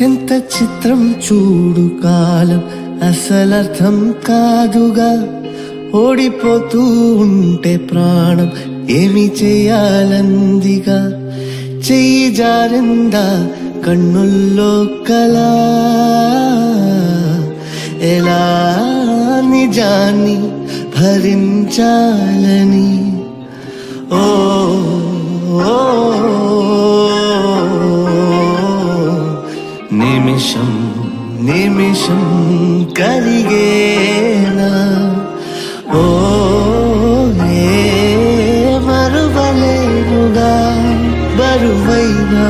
ఎంత చిత్రం చూడు కాలం అసలర్థం కాదుగా ఓడిపోతూ ఉంటే ప్రాణం ఏమి చేయాలందిగా చెయ్యి జారిందా కన్నుల్లో కలా ఎలా నిజాన్ని భరించాలని ఓ నిమిషం నిమిషం కలిగేనా ఓ మరువలేనుగా బరువైనా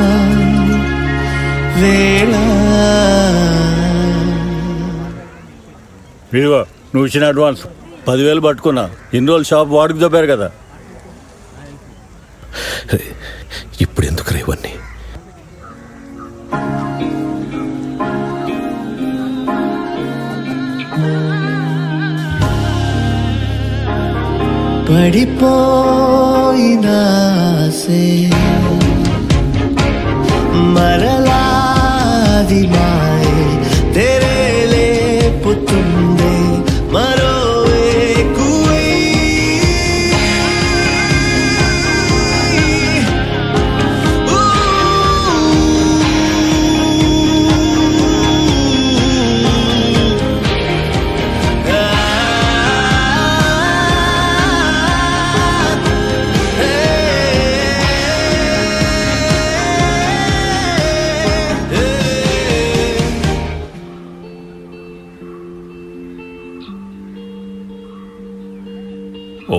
వేళ ఇదిగో నువ్వు ఇచ్చిన అడ్వాన్స్ 10,000 పట్టుకున్నా. ఇన్ని రోజులు షాప్ వాడికి దొబ్బారు కదా. ఇప్పుడు ఎందుకు ఇవన్నీ? పడిపోయినాసే మరలాది మాయే తెరేలే పుతుండే మరో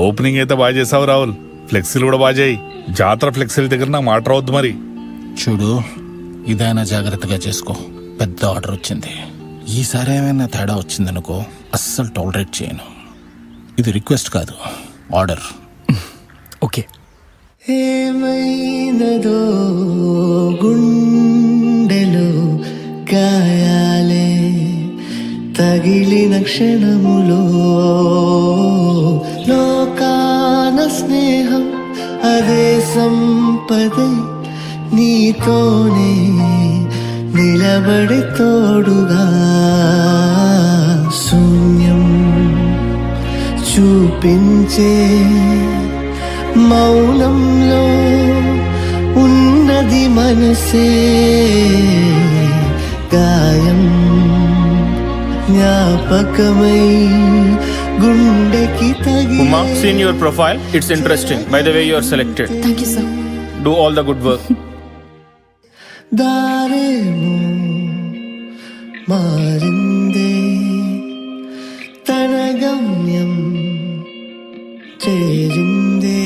ఓపెనింగ్ అయితే బాగా చేసావు రాహుల్. ఫ్లెక్సీలు కూడా బాగా చేయి. జాతర ఫ్లెక్సీల దగ్గర నాకు మాట రావద్దు మరి. చూడు, ఇదైనా జాగ్రత్తగా చేసుకో. పెద్ద ఆర్డర్ వచ్చింది. ఈసారి ఏమైనా తేడా వచ్చిందనుకో అస్సలు టాలరేట్ చేయను. ఇది రిక్వెస్ట్ కాదు, ఆర్డర్. ఓకే. ఏమైనదో గుండెలో గాయాలే తగిలిన క్షణములో లోకాన స్నేహం అదే సంపదే నీతోనే నిలబడి తోడుగా శూన్యం చూపించే మౌనంలో ఉన్నది మనసే గాయం జ్ఞాపకమై గుండెకి తగి. Uma, seen your profile. It's interesting. By the way, you are selected. Thank you, sir. Do all the good work. దారేమో మారిందే తన గమ్యం చేరిందే.